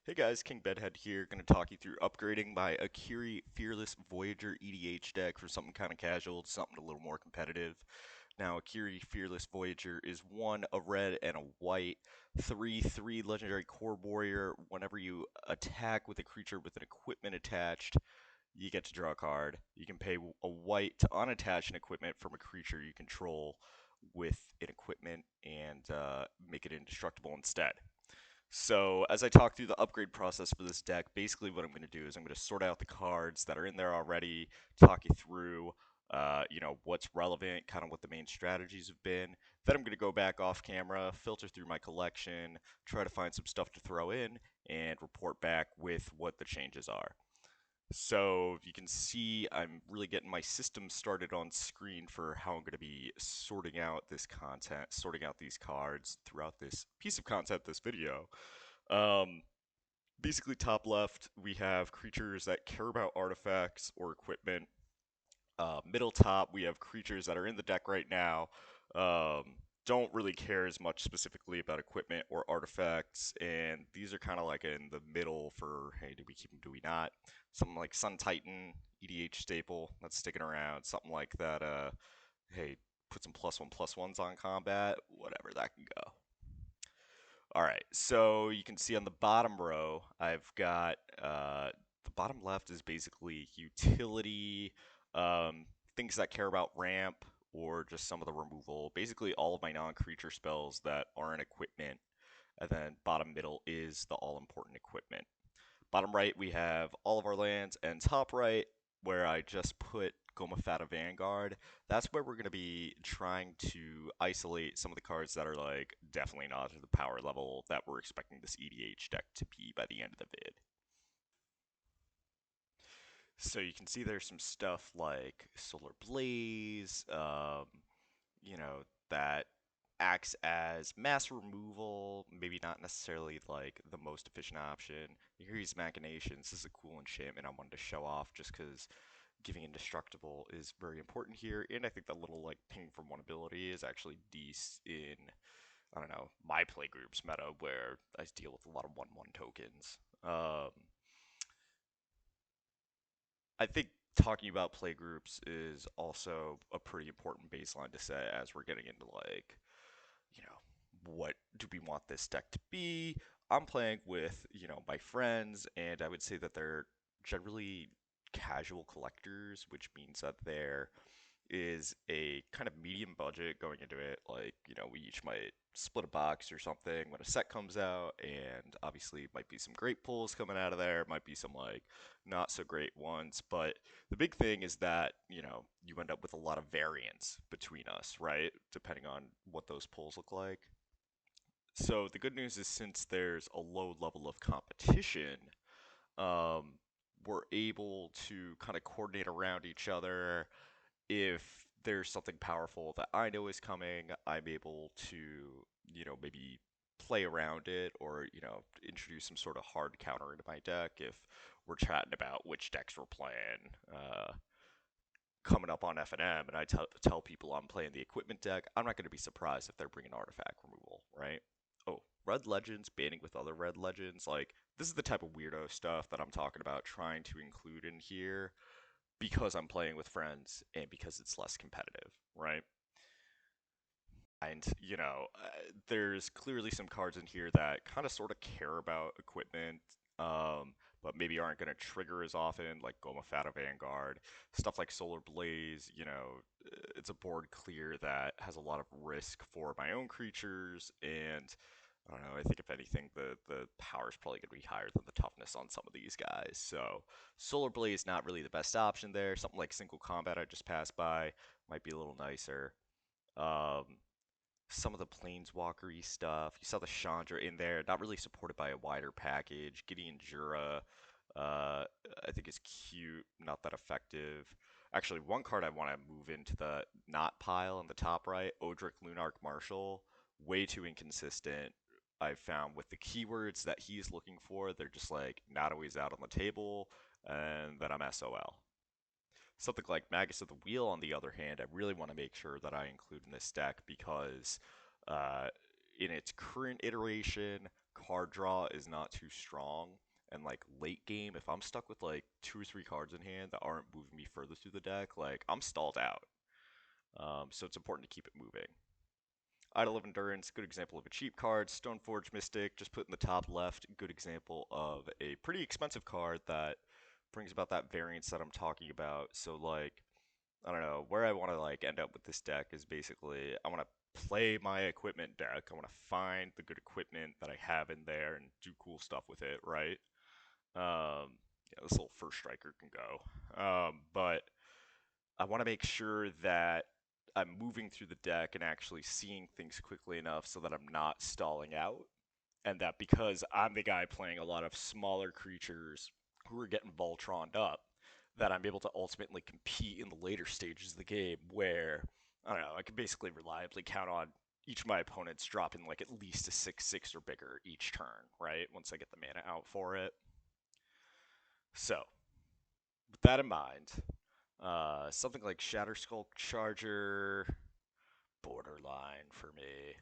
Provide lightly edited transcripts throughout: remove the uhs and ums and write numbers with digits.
Hey guys, King Bedhead here, going to talk you through upgrading my Akiri Fearless Voyager EDH deck from something kind of casual to something a little more competitive. Now, Akiri Fearless Voyager is one, a red and a white, 3/3 legendary core warrior. Whenever you attack with a creature with an equipment attached, you get to draw a card. You can pay a white to unattach an equipment from a creature you control with an equipment and make it indestructible instead. So as I talk through the upgrade process for this deck, basically what I'm going to do is I'm going to sort out the cards that are in there already, talk you through, what's relevant, kind of what the main strategies have been. Then I'm going to go back off camera, filter through my collection, try to find some stuff to throw in, and report back with what the changes are. So you can see I'm really getting my system started on screen for how I'm going to be sorting out this content, sorting out these cards throughout this piece of content, this video. Um, Basically, top left, we have creatures that care about artifacts or equipment. Middle top, we have creatures that are in the deck right now. Don't really care as much specifically about equipment or artifacts, and these are kind of like in the middle for, hey, do we keep them, do we not? Something like Sun Titan, EDH staple, that's sticking around. Something like that, hey, put some +1/+1s on combat, whatever, that can go. All right, so you can see on the bottom row, I've got the bottom left is basically utility, things that care about ramp or just some of the removal. Basically, all of my non-creature spells that aren't equipment. And then bottom middle is the all-important equipment. Bottom right, we have all of our lands, and top right, where I just put Gomafata Vanguard, that's where we're going to be trying to isolate some of the cards that are like definitely not to the power level that we're expecting this EDH deck to be by the end of the vid. So you can see there's some stuff like Solar Blaze, that acts as mass removal, maybe not necessarily like the most efficient option. Here's Machinations. This is a cool enchantment I wanted to show off just because giving indestructible is very important here, and I think that little like ping from one ability is actually decent in, I don't know, my playgroups meta where I deal with a lot of 1/1 tokens. I think talking about playgroups is also a pretty important baseline to set as we're getting into like, what do we want this deck to be? I'm playing with, my friends, and I would say that they're generally casual collectors, which means that there is a kind of medium budget going into it. Like, we each might split a box or something when a set comes out, and obviously might be some great pulls coming out of there, might be some like not so great ones, but the big thing is that, you end up with a lot of variance between us, right? Depending on what those pulls look like. So the good news is since there's a low level of competition, um, we're able to kind of coordinate around each other. If there's something powerful that I know is coming, I'm able to, maybe play around it or, introduce some sort of hard counter into my deck if we're chatting about which decks we're playing. Coming up on F&M and I tell people I'm playing the equipment deck, I'm not going to be surprised if they're bringing artifact removal, right? Oh, Red Legends, banning with other Red Legends, like, this is the type of weirdo stuff that I'm talking about trying to include in here because I'm playing with friends and because it's less competitive, right? And, there's clearly some cards in here that kind of sort of care about equipment, but maybe aren't going to trigger as often, like Gomafata Vanguard. Stuff like Solar Blaze, it's a board clear that has a lot of risk for my own creatures, and I don't know, I think if anything, the power is probably going to be higher than the toughness on some of these guys. So Solar Blaze not really the best option there. Something like Single Combat I just passed by might be a little nicer. Um, some of the planeswalkery stuff. You saw the Chandra in there, not really supported by a wider package. Gideon Jura, I think is cute, not that effective. Actually, one card I want to move into the not pile in the top right, Odric Lunarch Marshal, way too inconsistent. I've found with the keywords that he's looking for, they're just like not always out on the table, and then I'm SOL. Something like Magus of the Wheel, on the other hand, I really want to make sure that I include in this deck because uh, in its current iteration, card draw is not too strong. And like late game, if I'm stuck with like 2 or 3 cards in hand that aren't moving me further through the deck, like I'm stalled out. So it's important to keep it moving. Idol of Endurance, good example of a cheap card. Stoneforge Mystic, just put in the top left, good example of a pretty expensive card that brings about that variance that I'm talking about. So like, I don't know, where I want to like end up with this deck is basically I want to play my equipment deck. I want to find the good equipment that I have in there and do cool stuff with it, right? Yeah, this little first striker can go. But I want to make sure that I'm moving through the deck and actually seeing things quickly enough so that I'm not stalling out. And that because I'm the guy playing a lot of smaller creatures who are getting Voltroned up, that I'm able to ultimately compete in the later stages of the game where, I don't know, I can basically reliably count on each of my opponents dropping like at least a 6/6 or bigger each turn, right? Once I get the mana out for it. So, with that in mind, something like Shatter Skull Charger, borderline for me,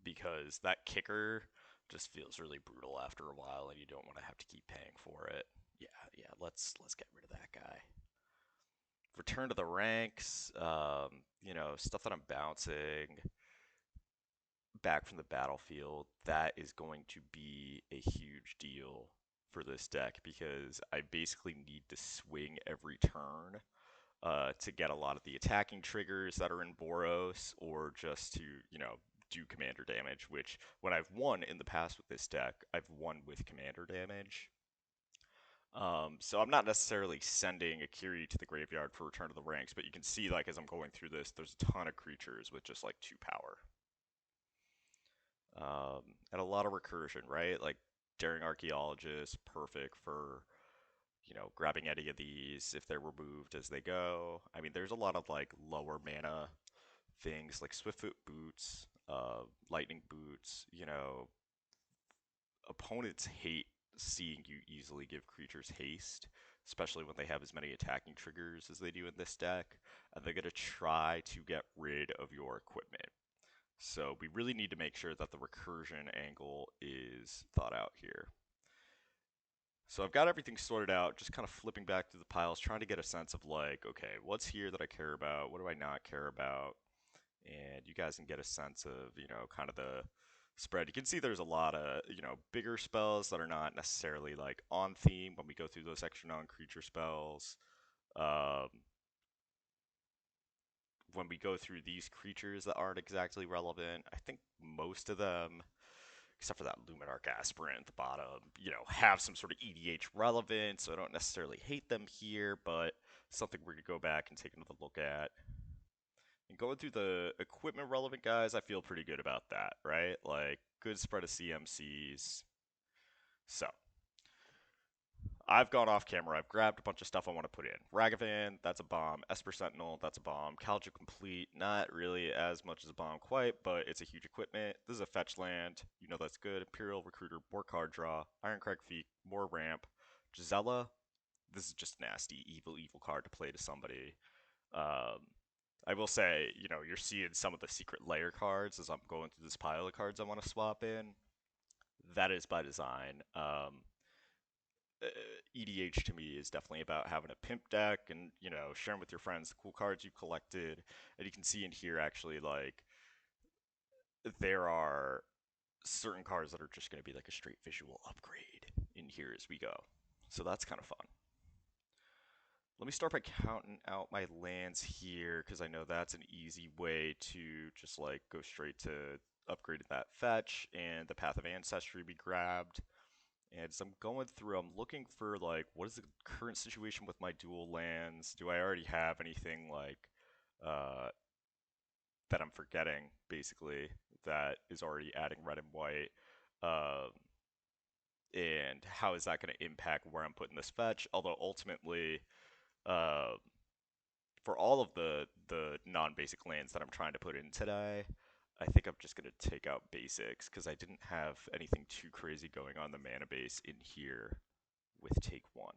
because that kicker just feels really brutal after a while, and you don't want to have to keep paying for it. Yeah, yeah, let's get rid of that guy. Return to the ranks, stuff that I'm bouncing back from the battlefield. That is going to be a huge deal for this deck because I basically need to swing every turn to get a lot of the attacking triggers that are in Boros, or just to, do commander damage, which when I've won in the past with this deck, I've won with commander damage. So I'm not necessarily sending Akiri to the graveyard for Return to the Ranks, but you can see, like, as I'm going through this, there's a ton of creatures with just, like, 2 power. And a lot of recursion, right? Like, Daring Archaeologist, perfect for grabbing any of these if they're removed as they go. I mean, there's a lot of like lower mana things like Swiftfoot Boots, Lightning Boots. Opponents hate seeing you easily give creatures haste, especially when they have as many attacking triggers as they do in this deck, and they're going to try to get rid of your equipment. So we really need to make sure that the recursion angle is thought out here. So I've got everything sorted out, just kind of flipping back through the piles, trying to get a sense of like, okay, what's here that I care about? What do I not care about? And you guys can get a sense of, kind of the spread. You can see there's a lot of, bigger spells that are not necessarily like on theme when we go through those extra non-creature spells. Um, when we go through these creatures that aren't exactly relevant, I think most of them, except for that Luminarch Aspirant at the bottom, have some sort of EDH relevance, so I don't necessarily hate them here, but something we're going to go back and take another look at. And going through the equipment relevant guys, I feel pretty good about that, right? Like, good spread of CMCs. So, I've gone off camera. I've grabbed a bunch of stuff I want to put in. Ragavan, that's a bomb. Esper Sentinel, that's a bomb. Kaldra Complete, not really as much as a bomb quite, but it's a huge equipment. This is a fetch land. That's good. Imperial Recruiter, more card draw. Ironcrag Feet, more ramp. Gisela, this is just nasty, evil, evil card to play to somebody. Um, I will say, you're seeing some of the secret layer cards as I'm going through this pile of cards I want to swap in. That is by design. EDH to me is definitely about having a pimp deck and, sharing with your friends the cool cards you collected. And you can see in here actually, like, there are certain cards that are just going to be like a straight visual upgrade in here as we go. So that's kind of fun. Let me start by counting out my lands here, because I know that's an easy way to just like go straight to upgrading that fetch and the Path of Ancestry be grabbed. And as I'm going through, I'm looking for like, what is the current situation with my dual lands? Do I already have anything like uh, that I'm forgetting, basically, that is already adding red and white? Um, and how is that going to impact where I'm putting this fetch? Although ultimately, uh, for all of the non-basic lands that I'm trying to put in today, I think I'm just going to take out basics because I didn't have anything too crazy going on the mana base in here with take one.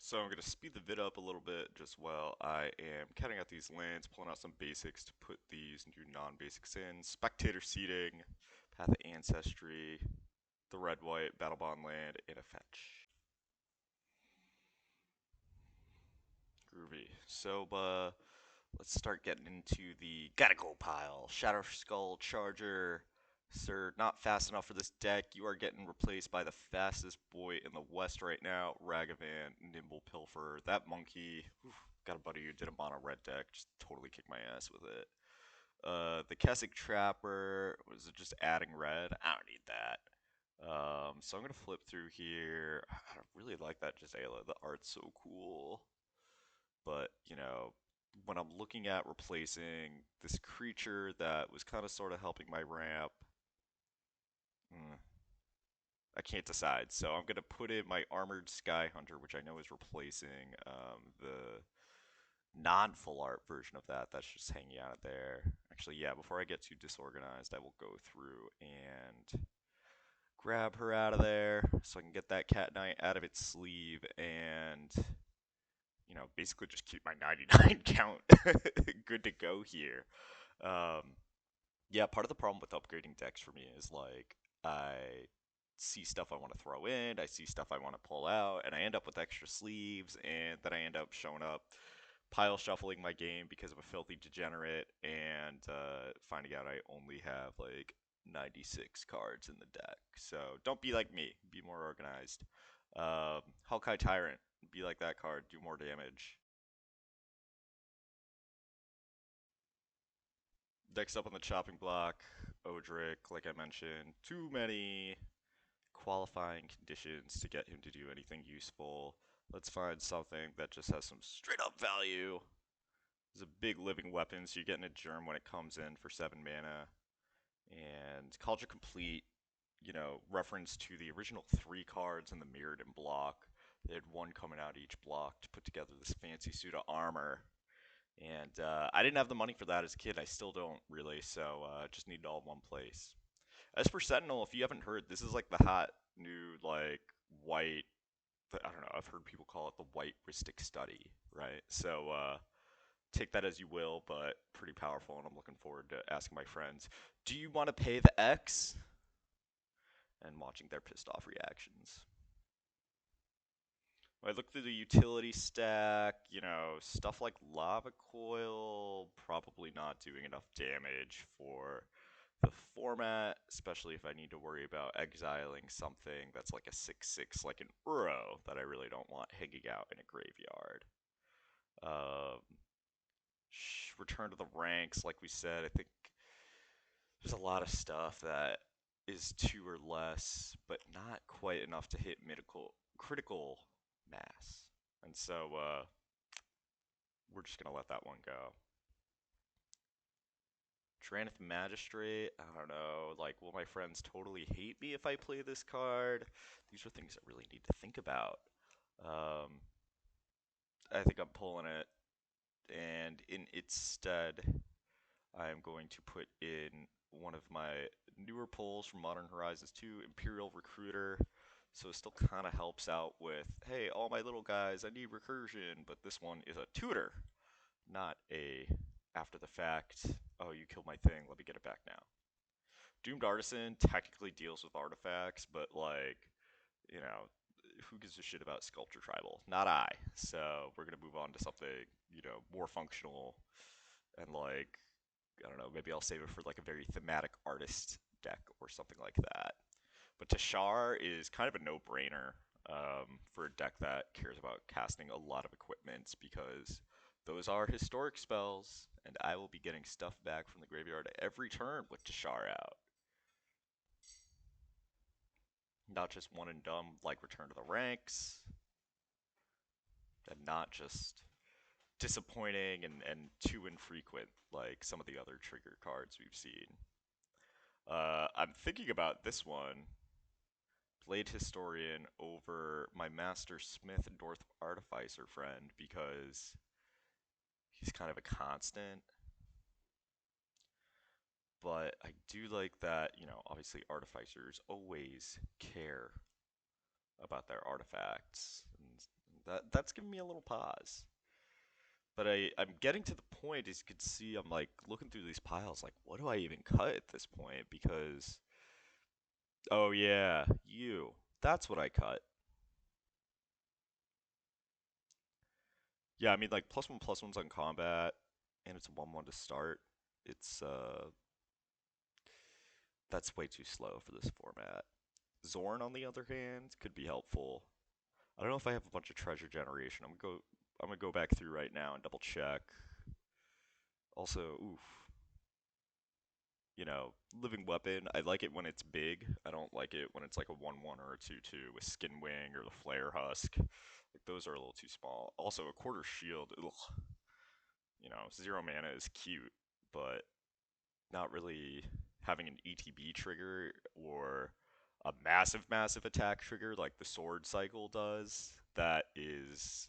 So I'm going to speed the vid up a little bit just while I am counting out these lands, pulling out some basics to put these new non-basics in. Spectator Seeding, Path of Ancestry, the red-white Battle Bond land, and a fetch. Groovy. So, let's start getting into the gotta go pile. Shadow Skull Charger. Sir, not fast enough for this deck. You are getting replaced by the fastest boy in the West right now, Ragavan, Nimble Pilfer. That monkey, oof, got a buddy who did a mono red deck, just totally kicked my ass with it. The Keswick Trapper, was it just adding red? I don't need that. So I'm gonna flip through here. I really like that Gisela. The art's so cool. But, when I'm looking at replacing this creature that was kind of sort of helping my ramp, mm, I can't decide. So I'm going to put in my Armored Sky Hunter, which I know is replacing the non-full art version of that. That's just hanging out there. Actually, yeah, before I get too disorganized, I will go through and grab her out of there so I can get that Cat Knight out of its sleeve and basically just keep my 99 count good to go here. Um, yeah, part of the problem with upgrading decks for me is like I see stuff I want to throw in, I see stuff I want to pull out, and I end up with extra sleeves, and then I end up showing up pile shuffling my game because I'm a filthy degenerate, and finding out I only have like 96 cards in the deck. So don't be like me, be more organized. Hawkeye Tyrant, be like that card, do more damage. Next up on the chopping block, Odric, like I mentioned, too many qualifying conditions to get him to do anything useful. Let's find something that just has some straight up value. There's a big living weapon, so you're getting a germ when it comes in for 7 mana. And Culture Complete, reference to the original 3 cards in the Mirrodin block. They had one coming out each block to put together this fancy suit of armor. And I didn't have the money for that as a kid. I still don't really, so just need it all in one place. As for Sentinel, if you haven't heard, this is like the hot new like white. I don't know. I've heard people call it the white Ristic Study, right? So take that as you will, but pretty powerful, and I'm looking forward to asking my friends, do you want to pay the X? And watching their pissed off reactions. When I look through the utility stack, stuff like Lava Coil, probably not doing enough damage for the format, especially if I need to worry about exiling something that's like a 6/6, like an Uro, that I really don't want hanging out in a graveyard. Um, Return to the ranks, like we said, I think there's a lot of stuff that is 2 or less, but not quite enough to hit critical mass. And so we're just going to let that one go. Traneth Magistrate, I don't know, like, will my friends totally hate me if I play this card? These are things I really need to think about. I think I'm pulling it, and in its stead, I am going to put in one of my newer pulls from Modern Horizons 2, Imperial Recruiter. So it still kind of helps out with, hey, all my little guys, I need recursion, but this one is a tutor, not a after the fact, oh, you killed my thing, let me get it back now. Doomed Artisan technically deals with artifacts, but like, you know, who gives a shit about Sculpture Tribal? Not I. So we're gonna move on to something, more functional and like, I don't know, maybe I'll save it for like a very thematic artist deck or something like that. But Tashar is kind of a no-brainer for a deck that cares about casting a lot of equipment because those are historic spells, and I will be getting stuff back from the graveyard every turn with Tashar out. Not just one and done like Return to the Ranks, and not just disappointing and too infrequent like some of the other trigger cards we've seen. I'm thinking about this one, Blade Historian, over my Master Smith and Dorth Artificer friend because he's kind of a constant. But I do like that, obviously artificers always care about their artifacts. And That's giving me a little pause. But I'm getting to the point, as you can see, I'm like looking through these piles, like, what do I even cut at this point? Because, oh yeah, you. That's what I cut. Yeah, I mean, like, plus one's on combat, and it's a 1-1 to start. It's, that's way too slow for this format. Zorn, on the other hand, could be helpful. I don't know if I have a bunch of treasure generation. I'm gonna go back through right now and double check. Also, oof, living weapon. I like it when it's big. I don't like it when it's like a 1-1 or a 2-2 with skin wing or the flare husk. Like those are a little too small. Also, a quarter shield. Ugh, 0 mana is cute, but not really having an ETB trigger or a massive attack trigger like the sword cycle does. That is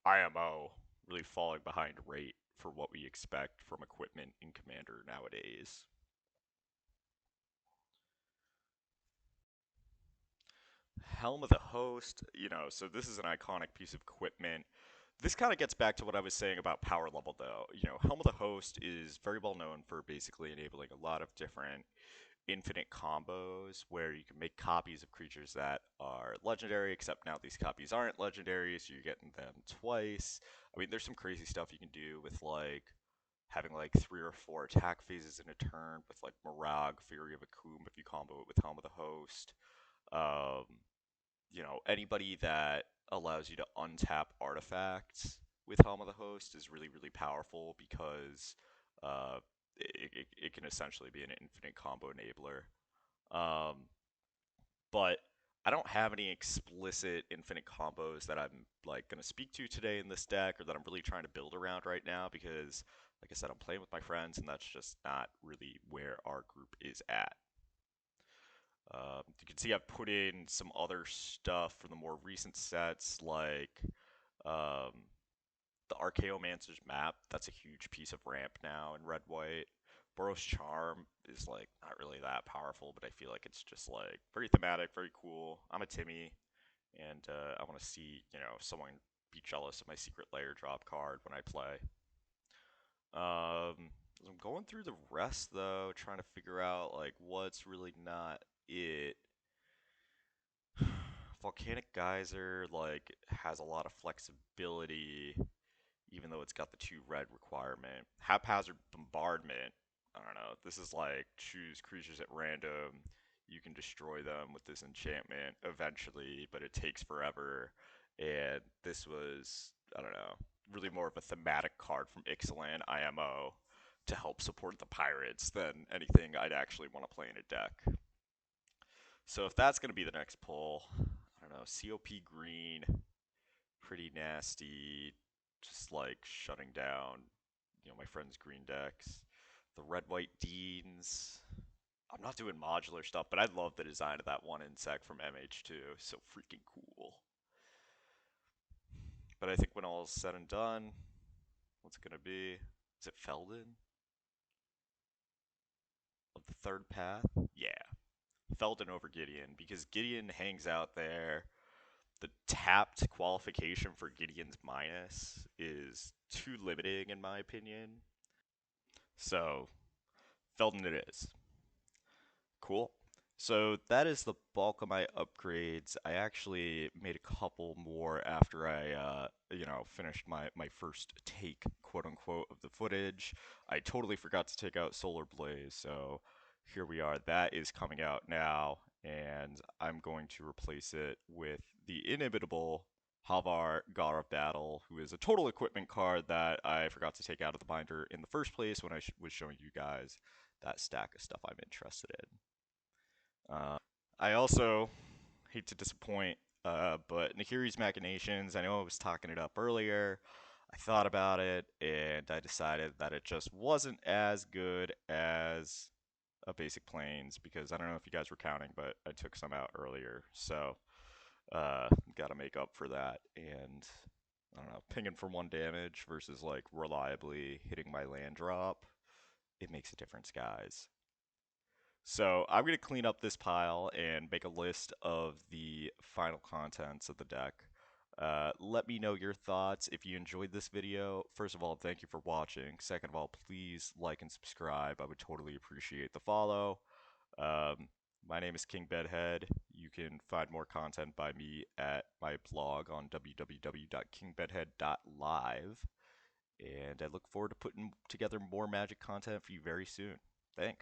IMO really falling behind rate for what we expect from equipment in Commander nowadays. Helm of the Host, so this is an iconic piece of equipment. This kind of gets back to what I was saying about power level, though. Helm of the Host is very well known for basically enabling a lot of different infinite combos where you can make copies of creatures that are legendary, except now these copies aren't legendary, so you're getting them twice. I mean, there's some crazy stuff you can do with like having like 3 or 4 attack phases in a turn with like Mirag, Fury of Akum if you combo it with Helm of the Host. Um, Anybody that allows you to untap artifacts with Helm of the Host is really powerful because uh, it can essentially be an infinite combo enabler. Um, but I don't have any explicit infinite combos that I'm like gonna speak to today in this deck or that I'm really trying to build around right now because, like I said, I'm playing with my friends and that's just not really where our group is at. You can see I've put in some other stuff for the more recent sets, like um, the Archaeomancer's map. That's a huge piece of ramp now in red white. Boros Charm is like not really that powerful, but I feel like it's just like very thematic, very cool. I'm a Timmy, and I want to see someone be jealous of my secret layer drop card when I play. I'm going through the rest though, trying to figure out like what's really not it. Volcanic Geyser like has a lot of flexibility, even though it's got the 2 red requirement. Haphazard Bombardment, I don't know. This is like choose creatures at random. You can destroy them with this enchantment eventually, but it takes forever. And this was, I don't know, really more of a thematic card from Ixalan IMO to help support the pirates than anything I'd actually want to play in a deck. So if that's going to be the next pull, I don't know, COP green, pretty nasty, just like shutting down, my friend's green decks. The red white Deans. I'm not doing modular stuff, but I love the design of that one insect from MH2. So freaking cool. But I think when all is said and done, what's it gonna be? Is it Feldon of the third path? Yeah, Feldon over Gideon because Gideon hangs out there. The tapped qualification for Gideon's minus is too limiting in my opinion. So Feldon it is. Cool. So that is the bulk of my upgrades. I actually made a couple more after I, finished my first take, quote unquote, of the footage. I totally forgot to take out Solar Blaze, so here we are. That is coming out now, and I'm going to replace it with the inimitable Havar God of Battle, who is a total equipment card that I forgot to take out of the binder in the first place when I was showing you guys that stack of stuff I'm interested in. I also hate to disappoint, but Nakiri's Machinations, I know I was talking it up earlier. I thought about it and I decided that it just wasn't as good as a basic planes because I don't know if you guys were counting, but I took some out earlier. So, gotta make up for that. And I don't know, pinging for 1 damage versus like reliably hitting my land drop, it makes a difference, guys. So I'm going to clean up this pile and make a list of the final contents of the deck. Let me know your thoughts if you enjoyed this video. First of all, thank you for watching. Second of all, please like and subscribe. I would totally appreciate the follow. Um, my name is King Bedhead. You can find more content by me at my blog on www.kingbedhead.live. And I look forward to putting together more Magic content for you very soon. Thanks.